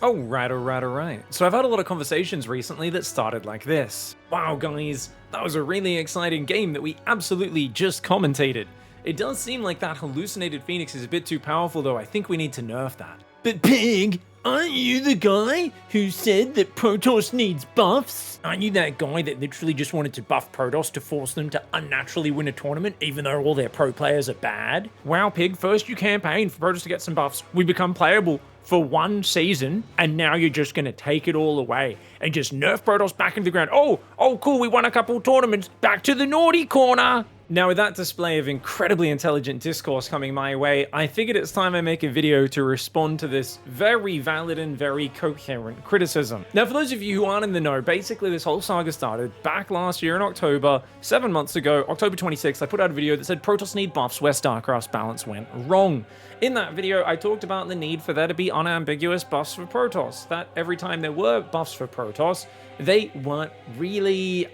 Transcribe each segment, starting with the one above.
Alright. So I've had a lot of conversations recently that started like this. Wow, guys, that was a really exciting game that we absolutely just commentated. It does seem like that hallucinated Phoenix is a bit too powerful, though. I think we need to nerf that. But Pig, aren't you the guy who said that Protoss needs buffs? Aren't you that guy that literally just wanted to buff Protoss to force them to unnaturally win a tournament, even though all their pro players are bad? Wow, Pig, first you campaign for Protoss to get some buffs. We become playable for one season, and now you're just gonna take it all away and just nerf Protoss back into the ground. Oh, cool, we won a couple tournaments. Back to the naughty corner. Now, with that display of incredibly intelligent discourse coming my way, I figured it's time I make a video to respond to this very valid and very coherent criticism. Now, for those of you who aren't in the know, basically this whole saga started back last year in October, 7 months ago, October 26th, I put out a video that said Protoss need buffs where Starcraft's balance went wrong. In that video, I talked about the need for there to be unambiguous buffs for Protoss, that every time there were buffs for Protoss, they weren't really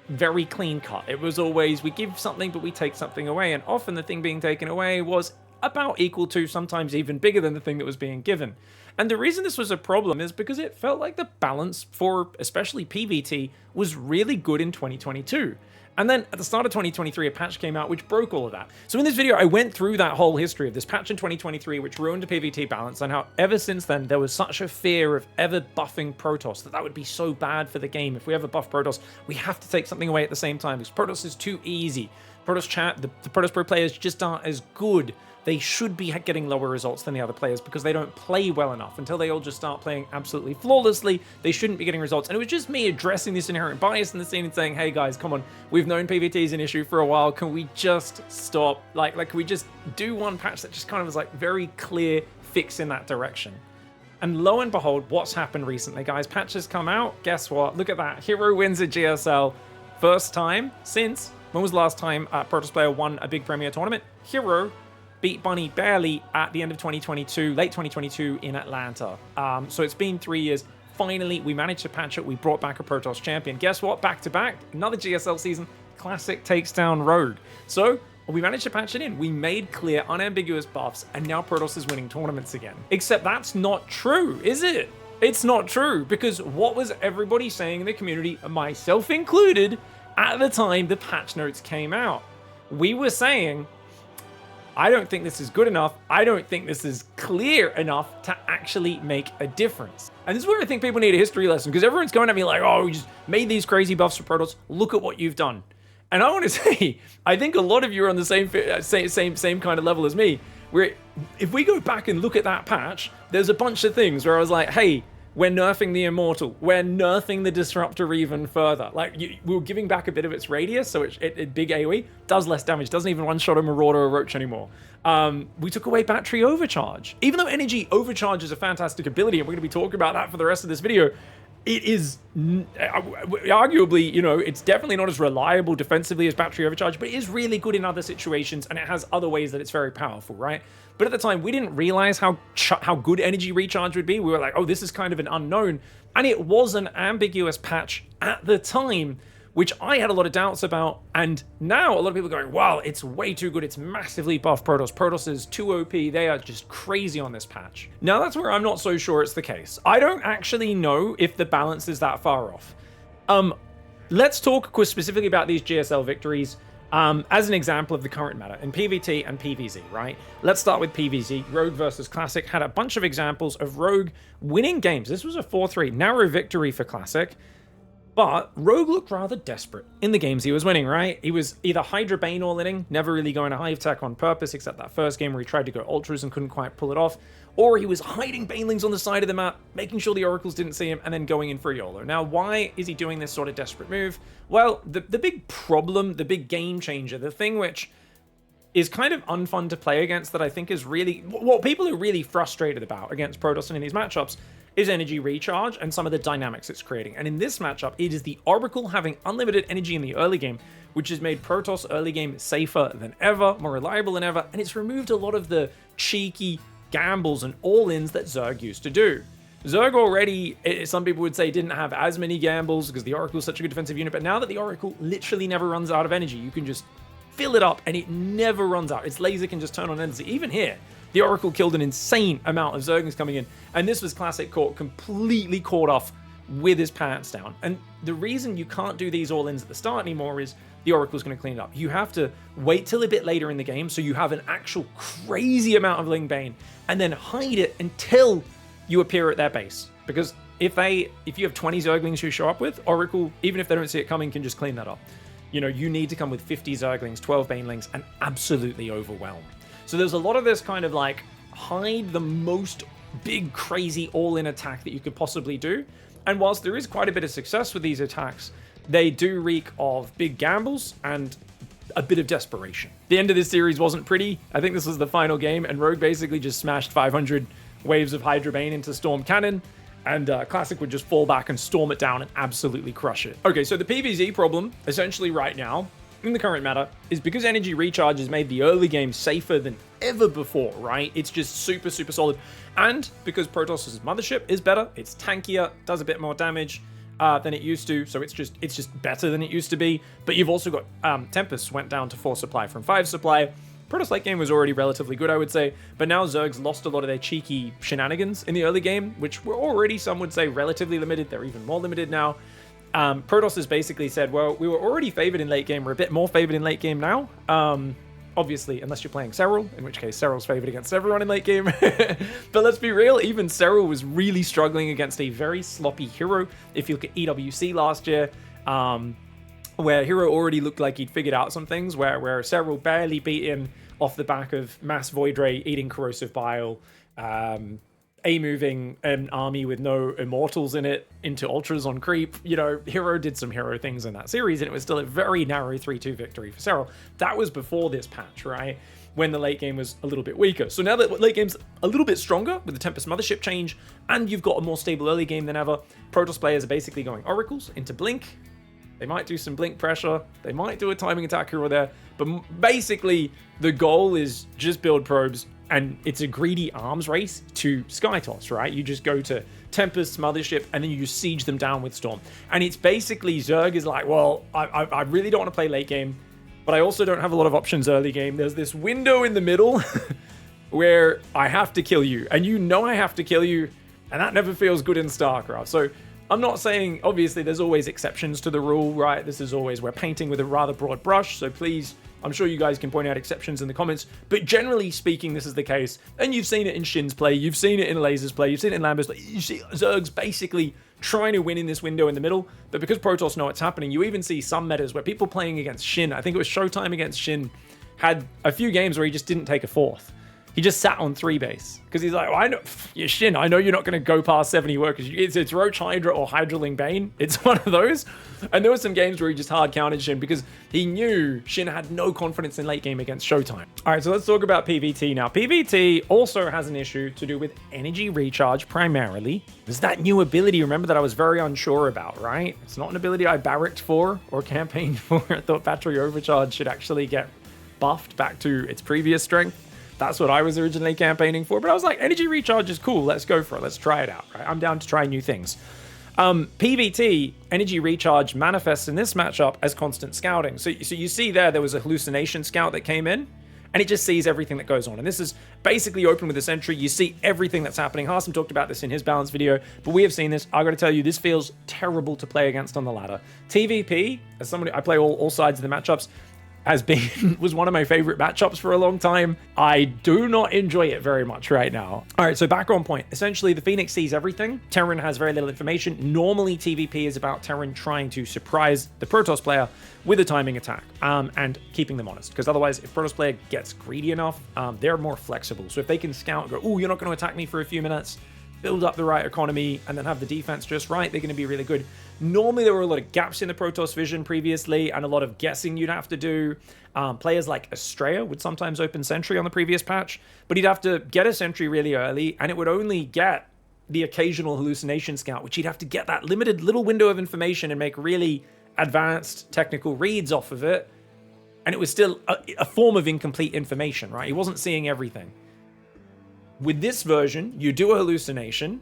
very clean cut. It was always, we give something, but we take something away, and often the thing being taken away was about equal to, sometimes even bigger than the thing that was being given. And the reason this was a problem is because it felt like the balance for especially PvT was really good in 2022. And then at the start of 2023, a patch came out which broke all of that. So in this video, I went through that whole history of this patch in 2023, which ruined the PvT balance, and how ever since then, there was such a fear of ever buffing Protoss, that would be so bad for the game. If we ever buff Protoss, we have to take something away at the same time, because Protoss is too easy. Protoss chat, the Protoss Pro players just aren't as good. They should be getting lower results than the other players because they don't play well enough. Until they all just start playing absolutely flawlessly, they shouldn't be getting results. And it was just me addressing this inherent bias in the scene and saying, hey guys, come on, we've known PvT is an issue for a while. Can we just stop? Like can we just do one patch that just kind of was like very clear fix in that direction? And lo and behold, what's happened recently, guys? Patches come out. Guess what? Look at that. Hero wins a GSL. First time since, when was the last time a Protoss player won a big Premier tournament? Hero beat Bunny barely at the end of 2022, late 2022 in Atlanta. So it's been 3 years. Finally, we managed to patch it. We brought back a Protoss champion. Guess what? Back to back, another GSL season. Classic takes down Rogue. So we managed to patch it in. We made clear, unambiguous buffs, and now Protoss is winning tournaments again. Except that's not true, is it? It's not true, because what was everybody saying in the community, myself included, at the time the patch notes came out? We were saying, I don't think this is good enough. I don't think this is clear enough to actually make a difference. And this is where I think people need a history lesson, because everyone's going at me like, oh, we just made these crazy buffs for Protoss. Look at what you've done. And I want to say, I think a lot of you are on the same kind of level as me, where if we go back and look at that patch, there's a bunch of things where I was like, hey, we're nerfing the Immortal. We're nerfing the Disruptor even further. Like, we were giving back a bit of its radius, so it big AoE does less damage. Doesn't even one-shot a Marauder or a Roach anymore. We took away Battery Overcharge. Even though Energy Overcharge is a fantastic ability, and we're going to be talking about that for the rest of this video, it is arguably, it's definitely not as reliable defensively as Battery Overcharge, but it is really good in other situations, and it has other ways that it's very powerful, right? But at the time, we didn't realize how good Energy Recharge would be. We were like, oh, this is kind of an unknown. And it was an ambiguous patch at the time, which I had a lot of doubts about. And now a lot of people are going, wow, it's way too good. It's massively buffed Protoss. Protoss is too OP. They are just crazy on this patch. Now, that's where I'm not so sure it's the case. I don't actually know if the balance is that far off. Let's talk specifically about these GSL victories. As an example of the current meta in PvT and PvZ, right? Let's start with PvZ. Rogue versus Classic had a bunch of examples of Rogue winning games. This was a 4-3, narrow victory for Classic, but Rogue looked rather desperate in the games he was winning, right? He was either Hydra Bane all-inning, never really going to Hive Tech on purpose, except that first game where he tried to go Ultras and couldn't quite pull it off, or he was hiding Banelings on the side of the map, making sure the Oracles didn't see him, and then going in for a YOLO. Now, why is he doing this sort of desperate move? Well, the big problem, the big game changer, the thing which is kind of unfun to play against that I think is really, what people are really frustrated about against Protoss and in these matchups is Energy Recharge and some of the dynamics it's creating. And in this matchup, it is the Oracle having unlimited energy in the early game, which has made Protoss early game safer than ever, more reliable than ever, and it's removed a lot of the cheeky gambles and all-ins that Zerg used to do. Zerg already, some people would say, didn't have as many gambles because the Oracle is such a good defensive unit, but now that the Oracle literally never runs out of energy, you can just fill it up and it never runs out. Its laser can just turn on energy. Even here, The Oracle killed an insane amount of Zerglings coming in, and this was Classic completely caught off with his pants down. And the reason you can't do these all-ins at the start anymore is the Oracle's going to clean it up. You have to wait till a bit later in the game so you have an actual crazy amount of Ling Bane, and then hide it until you appear at their base. Because if you have 20 Zerglings who show up with, Oracle, even if they don't see it coming, can just clean that up. You know, you need to come with 50 Zerglings, 12 Banelings, and absolutely overwhelm. So there's a lot of this kind of like, hide the most big, crazy all-in attack that you could possibly do. And whilst there is quite a bit of success with these attacks, they do reek of big gambles and a bit of desperation. The end of this series wasn't pretty. I think this was the final game, and Rogue basically just smashed 500 waves of Hydra Bane into Storm Cannon, and Classic would just fall back and storm it down and absolutely crush it. Okay, so the PvZ problem, essentially right now, in the current meta, is because energy recharge has made the early game safer than ever before, right? It's just super, super solid. And because Protoss' mothership is better, it's tankier, does a bit more damage than it used to, so it's just better than it used to be. But you've also got Tempest went down to 4 supply from 5 supply. Protoss late game was already relatively good, I would say, but now Zergs lost a lot of their cheeky shenanigans in the early game, which were already, some would say, relatively limited. They're even more limited now. Protoss has basically said, well, we were already favored in late game, we're a bit more favored in late game now. Obviously, unless you're playing Serral, in which case Serral's favored against everyone in late game. But let's be real, even Serral was really struggling against a very sloppy hero. If you look at EWC last year, where hero already looked like he'd figured out some things, where Serral barely beat him off the back of Mass Void Ray eating Corrosive Bile, A-moving an army with no immortals in it into ultras on creep. You know, Hero did some hero things in that series, and it was still a very narrow 3-2 victory for Serral. That was before this patch, right? When the late game was a little bit weaker. So now that late game's a little bit stronger with the Tempest Mothership change, and you've got a more stable early game than ever, Protoss players are basically going Oracles into Blink. They might do some Blink pressure. They might do a timing attack here or there. But basically, the goal is just build probes, and it's a greedy arms race to Skytoss, right? You just go to Tempest, Mothership, and then you just siege them down with Storm. And it's basically, Zerg is like, well, I really don't want to play late game, but I also don't have a lot of options early game. There's this window in the middle where I have to kill you, and you know I have to kill you, and that never feels good in StarCraft. So I'm not saying, obviously, there's always exceptions to the rule, right? This is always, we're painting with a rather broad brush, so please, I'm sure you guys can point out exceptions in the comments, but generally speaking, this is the case. And you've seen it in Shin's play, you've seen it in Laser's play, you've seen it in Lambert's play. You see Zerg's basically trying to win in this window in the middle, but because Protoss know what's happening, you even see some metas where people playing against Shin, I think it was Showtime against Shin, had a few games where he just didn't take a fourth. He just sat on 3 base because he's like, well, I know, you're Shin. I know you're not going to go past 70 workers. It's Roach Hydra or Hydraling Bane. It's one of those. And there were some games where he just hard counted Shin because he knew Shin had no confidence in late game against Showtime. All right, so let's talk about PvT now. PvT also has an issue to do with energy recharge primarily. There's that new ability, remember, that I was very unsure about, right? It's not an ability I barracked for or campaigned for. I thought Battery Overcharge should actually get buffed back to its previous strength. That's what I was originally campaigning for, but I was like, energy recharge is cool. Let's go for it. Let's try it out, right? I'm down to try new things. PvT, energy recharge manifests in this matchup as constant scouting. So you see there was a hallucination scout that came in, and it just sees everything that goes on. And this is basically open with a sentry. You see everything that's happening. Harsam talked about this in his balance video, but we have seen this. I got to tell you, this feels terrible to play against on the ladder. TVP, as somebody, I play all sides of the matchups, was one of my favorite matchups for a long time. I do not enjoy it very much right now. All right, so back on point. Essentially, the Phoenix sees everything. Terran has very little information. Normally, TVP is about Terran trying to surprise the Protoss player with a timing attack and keeping them honest. Because otherwise, if Protoss player gets greedy enough, they're more flexible. So if they can scout and go, oh, you're not going to attack me for a few minutes, build up the right economy, and then have the defense just right, they're going to be really good. Normally, there were a lot of gaps in the Protoss vision previously, and a lot of guessing you'd have to do. Players like Estrella would sometimes open sentry on the previous patch, but he'd have to get a sentry really early, and it would only get the occasional hallucination scout, which he'd have to get that limited little window of information and make really advanced technical reads off of it, and it was still a form of incomplete information, right? He wasn't seeing everything. With this version, you do a hallucination,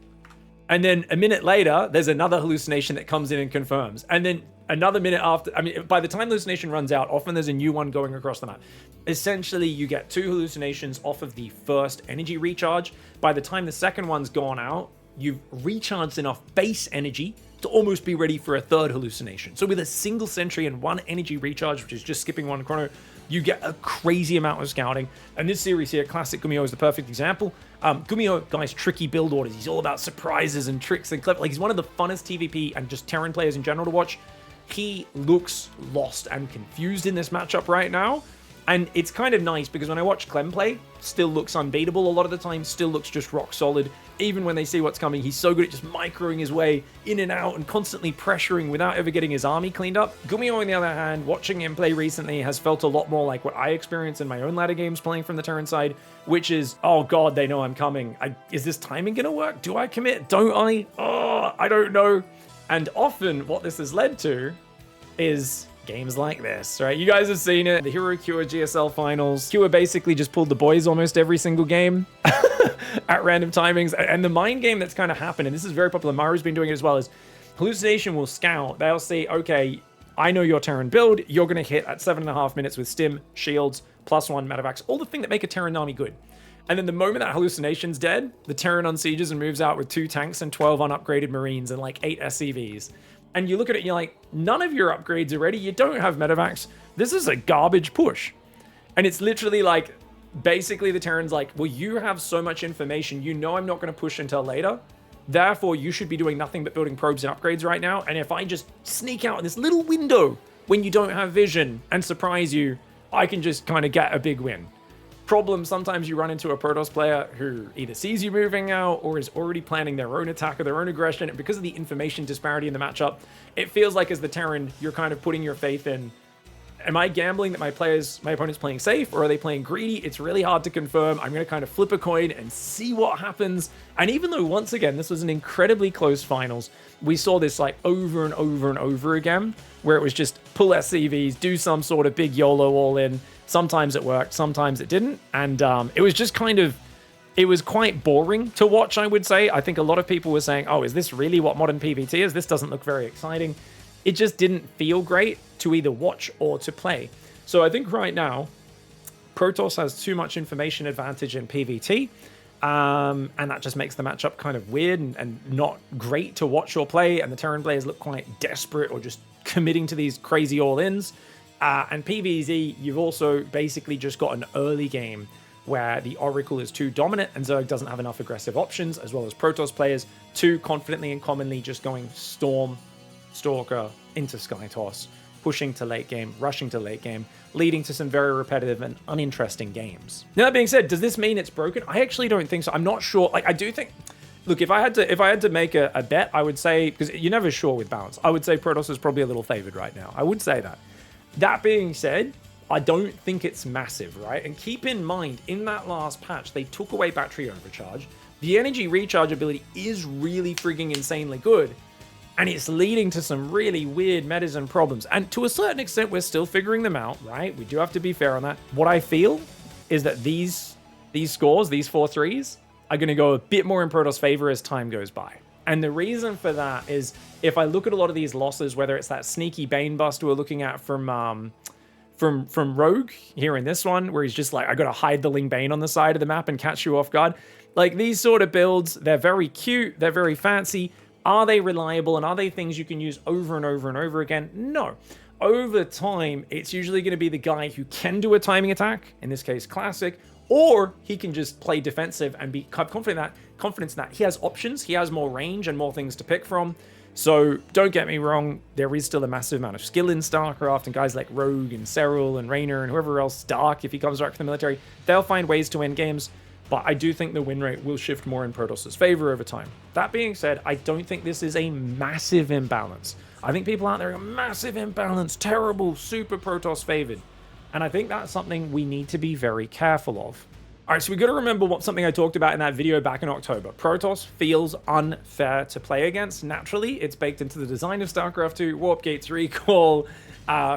And then a minute later, there's another hallucination that comes in and confirms. And then another minute after, I mean, by the time hallucination runs out, often there's a new one going across the map. Essentially, you get 2 hallucinations off of the first energy recharge. By the time the second one's gone out, you've recharged enough base energy to almost be ready for a 3rd hallucination. So with a single sentry and 1 energy recharge, which is just skipping 1 chrono, you get a crazy amount of scouting. And this series here, Classic Gumiho, is the perfect example. Gumiho, guys, tricky build orders. He's all about surprises and tricks and clever. Like, he's one of the funnest TVP and just Terran players in general to watch. He looks lost and confused in this matchup right now. And it's kind of nice because when I watch Clem play, still looks unbeatable a lot of the time, still looks just rock solid. Even when they see what's coming, he's so good at just microing his way in and out and constantly pressuring without ever getting his army cleaned up. Gumiho, on the other hand, watching him play recently has felt a lot more like what I experience in my own ladder games playing from the Terran side, which is, oh god, they know I'm coming. Is this timing gonna work? Do I commit? Don't I? Oh, I don't know. And often what this has led to is games like this, right? You guys have seen it. The Hero Cure GSL finals. Cure basically just pulled the boys almost every single game at random timings. And the mind game that's kind of happened, and this is very popular, Maru's been doing it as well, is Hallucination will scout. They'll say, okay, I know your Terran build. You're going to hit at 7.5 minutes with stim, shields, +1 medevacs, all the thing that make a Terran army good. And then the moment that Hallucination's dead, the Terran unsieges and moves out with 2 tanks and 12 unupgraded Marines and like 8 SCVs. And you look at it and you're like, none of your upgrades are ready. You don't have medevacs. This is a garbage push. And it's literally like, basically the Terran's like, well, you have so much information. You know I'm not going to push until later. Therefore, you should be doing nothing but building probes and upgrades right now. And if I just sneak out in this little window when you don't have vision and surprise you, I can just kind of get a big win. Problem, sometimes you run into a Protoss player who either sees you moving out or is already planning their own attack or their own aggression. And because of the information disparity in the matchup, it feels like as the Terran, you're kind of putting your faith in, am I gambling that my opponent's playing safe, or are they playing greedy? It's really hard to confirm. I'm going to kind of flip a coin and see what happens. And even though, once again, this was an incredibly close finals, we saw this like over and over and over again, where it was just pull SCVs, do some sort of big YOLO all in. Sometimes it worked, sometimes it didn't. And it was just kind of, it was quite boring to watch, I would say. I think a lot of people were saying, oh, is this really what modern PvT is? This doesn't look very exciting. It just didn't feel great to either watch or to play. So I think right now, Protoss has too much information advantage in PvT. And that just makes the matchup kind of weird and not great to watch or play. And the Terran players look quite desperate or just committing to these crazy all-ins. And PvZ, you've also basically just got an early game where the Oracle is too dominant and Zerg doesn't have enough aggressive options, as well as Protoss players too confidently and commonly just going Storm, Stalker, into Skytoss, pushing to late game, rushing to late game, leading to some very repetitive and uninteresting games. Now, that being said, does this mean it's broken? I actually don't think so. I'm not sure. Like, I do think, look, if I had to make a bet, I would say, because you're never sure with balance, I would say Protoss is probably a little favored right now. I would say that. That being said, I don't think it's massive, right? And keep in mind, in that last patch, they took away battery overcharge. The energy recharge ability is really frigging insanely good. And it's leading to some really weird metas and problems. And to a certain extent, we're still figuring them out, right? We do have to be fair on that. What I feel is that these scores, these 4-3s, are going to go a bit more in Protoss' favor as time goes by. And the reason for that is, if I look at a lot of these losses, whether it's that sneaky Bane bust we're looking at from Rogue here in this one, where he's just like, I got to hide the Ling Bane on the side of the map and catch you off guard. Like, these sort of builds, they're very cute, they're very fancy. Are they reliable, and are they things you can use over and over and over again? No. Over time, it's usually going to be the guy who can do a timing attack, in this case Classic, or he can just play defensive and be confident in that he has options, he has more range and more things to pick from. So don't get me wrong, there is still a massive amount of skill in StarCraft, and guys like Rogue and Cyril and Raynor and whoever else, Dark, if he comes back from the military, they'll find ways to win games. But I do think the win rate will shift more in Protoss' favor over time. That being said, I don't think this is a massive imbalance. I think people out there are massive imbalance, terrible, super Protoss favored. And I think that's something we need to be very careful of. All right, so we got to remember something I talked about in that video back in October. Protoss feels unfair to play against. Naturally, it's baked into the design of StarCraft 2, Warp Gates Recall,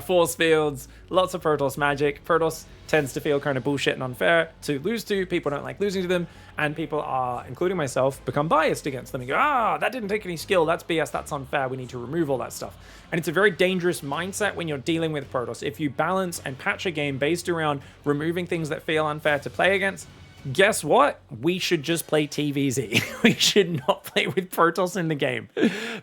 Force Fields, lots of Protoss magic. Protoss tends to feel kind of bullshit and unfair to lose to. People don't like losing to them, and people are, including myself, become biased against them and go, that didn't take any skill, that's BS, that's unfair, we need to remove all that stuff. And it's a very dangerous mindset when you're dealing with Protoss. If you balance and patch a game based around removing things that feel unfair to play against, guess what? We should just play TVZ. We should not play with Protoss in the game,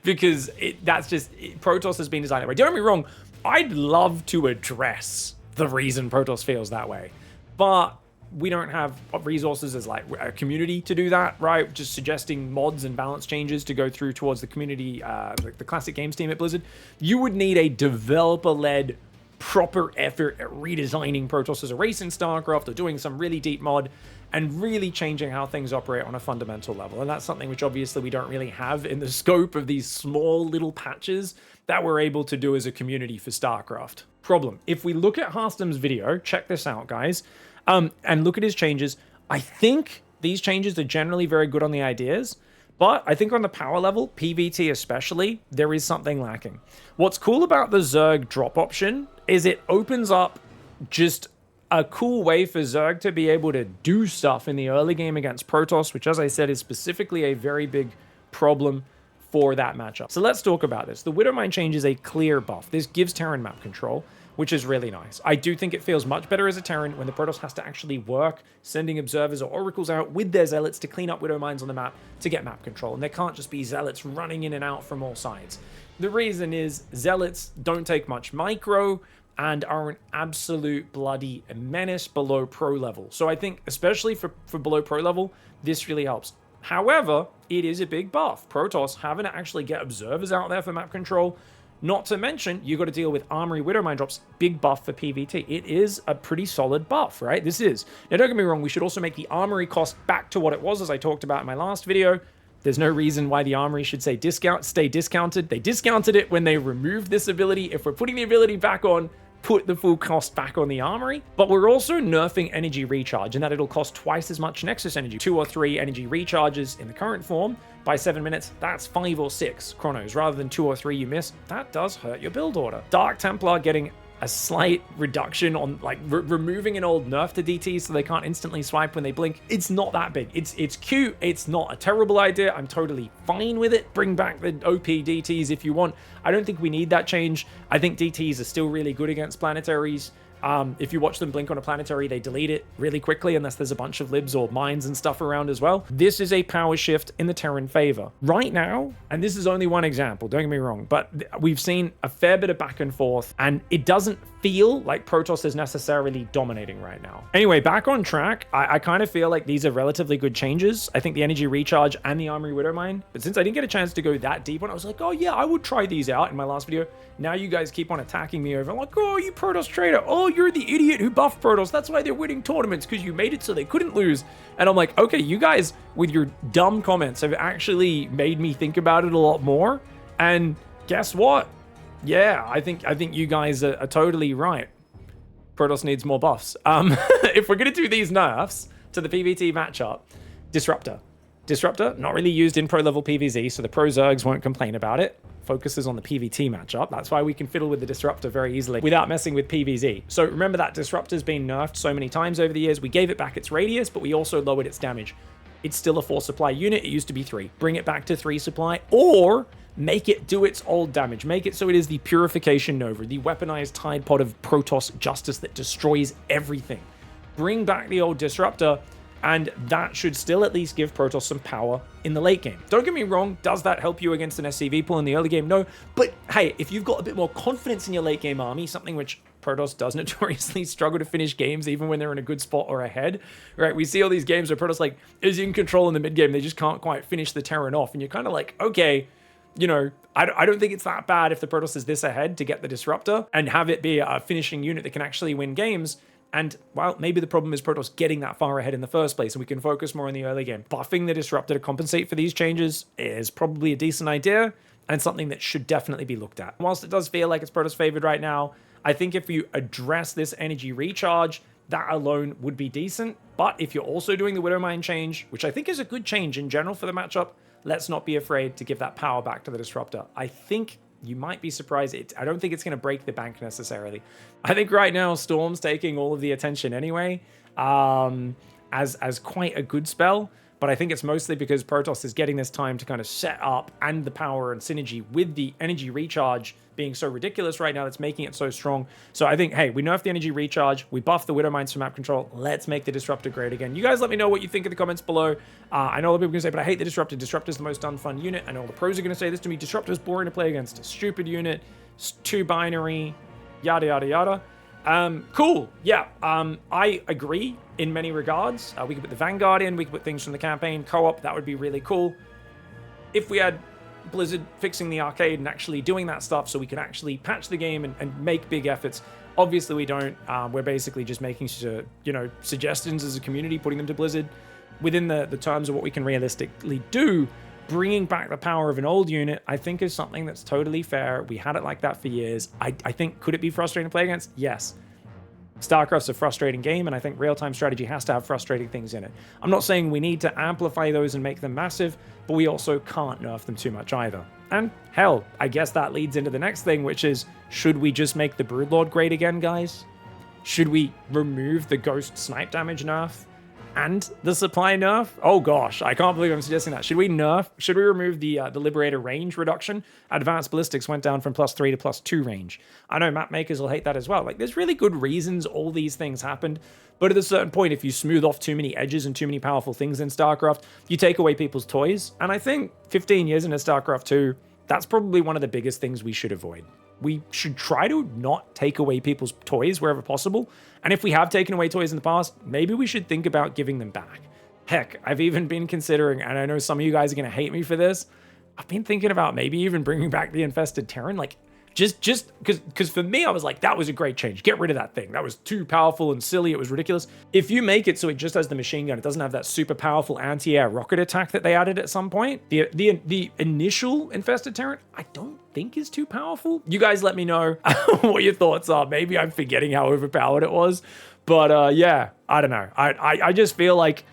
because Protoss has been designed that way. Don't get me wrong, I'd love to address the reason Protoss feels that way, but we don't have resources as like a community to do that, right? Just suggesting mods and balance changes to go through towards the community, like the classic games team at Blizzard. You would need a developer-led proper effort at redesigning Protoss as a race in Starcraft, or doing some really deep mod and really changing how things operate on a fundamental level. And that's something which obviously we don't really have in the scope of these small little patches that we're able to do as a community for Starcraft. Problem, if we look at Harstem's video, check this out, guys, and look at his changes, I think these changes are generally very good on the ideas, but I think on the power level, PvT especially, there is something lacking. What's cool about the Zerg drop option is it opens up just a cool way for Zerg to be able to do stuff in the early game against Protoss, which, as I said, is specifically a very big problem for that matchup. So let's talk about this. The Widowmine change is a clear buff. This gives Terran map control, which is really nice. I do think it feels much better as a Terran when the Protoss has to actually work sending observers or oracles out with their zealots to clean up Widowmines on the map to get map control. And there can't just be zealots running in and out from all sides. The reason is zealots don't take much micro and are an absolute bloody menace below pro level. So I think, especially for below pro level, this really helps. However, it is a big buff. Protoss having to actually get observers out there for map control, not to mention, you got to deal with Armory Widowmine drops, big buff for PvT. It is a pretty solid buff, right? This is. Now, don't get me wrong, we should also make the Armory cost back to what it was, as I talked about in my last video. There's no reason why the Armory should stay discounted. They discounted it when they removed this ability. If we're putting the ability back on, put the full cost back on the Armory. But we're also nerfing energy recharge, in that it'll cost twice as much Nexus energy. 2 or 3 energy recharges in the current form by 7 minutes. That's 5 or 6 chronos rather than 2 or 3 you miss. That does hurt your build order. Dark Templar getting a slight reduction on, like, removing an old nerf to DTs so they can't instantly swipe when they blink. It's not that big. It's cute. It's not a terrible idea. I'm totally fine with it. Bring back the OP DTs if you want. I don't think we need that change. I think DTs are still really good against planetaries. If you watch them blink on a planetary, they delete it really quickly unless there's a bunch of libs or mines and stuff around as well. This is a power shift in the Terran favor. Right now, and this is only one example, don't get me wrong, but we've seen a fair bit of back and forth, and it doesn't feel like Protoss is necessarily dominating right now. Anyway, back on track, I kind of feel like these are relatively good changes. I think the energy recharge and the Armory Widowmine, but since I didn't get a chance to go that deep on it, I was like, oh yeah, I would try these out in my last video. Now you guys keep on attacking me over, like, oh, you Protoss traitor. Oh, you're the idiot who buffed Protoss. That's why they're winning tournaments, because you made it so they couldn't lose. And I'm like, okay, you guys with your dumb comments have actually made me think about it a lot more. And guess what? Yeah, I think you guys are totally right. Protoss needs more buffs. If we're gonna do these nerfs to the PvT matchup, Disruptor, not really used in pro level PvZ, so the pro Zergs won't complain about it. Focuses on the PvT matchup. That's why we can fiddle with the Disruptor very easily without messing with PvZ. So remember that Disruptor's been nerfed so many times over the years. We gave it back its radius, but we also lowered its damage. It's still a 4 supply unit. It used to be 3. Bring it back to 3 supply, or make it do its old damage. Make it so it is the Purification Nova, the weaponized Tide Pod of Protoss justice that destroys everything. Bring back the old Disruptor, and that should still at least give Protoss some power in the late game. Don't get me wrong, does that help you against an SCV pool in the early game? No, but hey, if you've got a bit more confidence in your late game army, something which Protoss does notoriously struggle to finish games even when they're in a good spot or ahead, right? We see all these games where Protoss like is in control in the mid game, they just can't quite finish the Terran off, and you're kind of like, okay, you know, I don't think it's that bad if the Protoss is this ahead to get the Disruptor and have it be a finishing unit that can actually win games. And, well, maybe the problem is Protoss getting that far ahead in the first place, and we can focus more on the early game. Buffing the Disruptor to compensate for these changes is probably a decent idea, and something that should definitely be looked at. Whilst it does feel like it's Protoss favored right now, I think if you address this energy recharge, that alone would be decent. But if you're also doing the Widowmine change, which I think is a good change in general for the matchup, let's not be afraid to give that power back to the Disruptor. I think you might be surprised. I don't think it's going to break the bank necessarily. I think right now Storm's taking all of the attention anyway, as quite a good spell. But I think it's mostly because Protoss is getting this time to kind of set up, and the power and synergy with the energy recharge being so ridiculous right now that's making it so strong. So I think, hey, we nerfed the energy recharge, we buffed the Widow Mines for map control, let's make the Disruptor great again. You guys let me know what you think in the comments below. I know a lot of people are going to say, but I hate the Disruptor. Disruptor's the most unfun unit. I know all the pros are going to say this to me. Disruptor's boring to play against. A stupid unit. It's too binary. Yada, yada, yada. Cool. Yeah, I agree in many regards. We could put the Vanguard in, we could put things from the campaign, co-op, that would be really cool. If we had Blizzard fixing the arcade and actually doing that stuff so we could actually patch the game and make big efforts. Obviously we don't. We're basically just making, suggestions as a community, putting them to Blizzard within the terms of what we can realistically do. Bringing back the power of an old unit, I think, is something that's totally fair. We had it like that for years. I think, could it be frustrating to play against? Yes. Starcraft's a frustrating game, and I think real-time strategy has to have frustrating things in it. I'm not saying we need to amplify those and make them massive, but we also can't nerf them too much either. And hell, I guess that leads into the next thing, which is, should we just make the Broodlord great again, guys? Should we remove the Ghost Snipe damage nerf? And the supply nerf? Oh gosh, I can't believe I'm suggesting that. Should we remove the Liberator range reduction? Advanced Ballistics went down from +3 to +2 range. I know map makers will hate that as well. Like, there's really good reasons all these things happened, but at a certain point, if you smooth off too many edges and too many powerful things in StarCraft, you take away people's toys. And I think 15 years into StarCraft 2, that's probably one of the biggest things we should avoid. We should try to not take away people's toys wherever possible. And if we have taken away toys in the past, maybe we should think about giving them back. Heck, I've even been considering, and I know some of you guys are going to hate me for this, I've been thinking about maybe even bringing back the Infested Terran. Like, just because for me, I was like, that was a great change. Get rid of that thing. That was too powerful and silly. It was ridiculous. If you make it so it just has the machine gun, it doesn't have that super powerful anti-air rocket attack that they added at some point. The initial Infested Terran, I don't think is too powerful. You guys let me know what your thoughts are. Maybe I'm forgetting how overpowered it was. But yeah, I don't know. I just feel like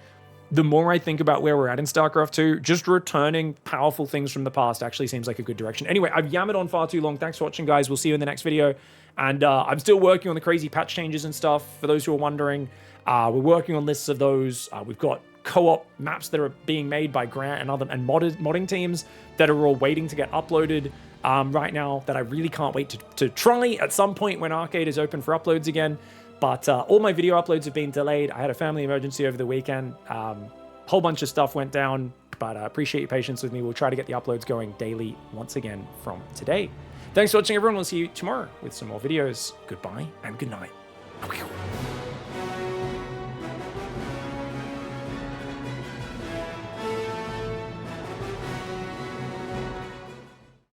the more I think about where we're at in StarCraft 2, just returning powerful things from the past actually seems like a good direction. Anyway, I've yammered on far too long. Thanks for watching, guys. We'll see you in the next video. And I'm still working on the crazy patch changes and stuff, for those who are wondering. We're working on lists of those. We've got co-op maps that are being made by Grant and modding teams that are all waiting to get uploaded right now, that I really can't wait to try at some point when Arcade is open for uploads again. But all my video uploads have been delayed. I had a family emergency over the weekend. Whole bunch of stuff went down, but I appreciate your patience with me. We'll try to get the uploads going daily once again from today. Thanks for watching, everyone. We'll see you tomorrow with some more videos. Goodbye and good night.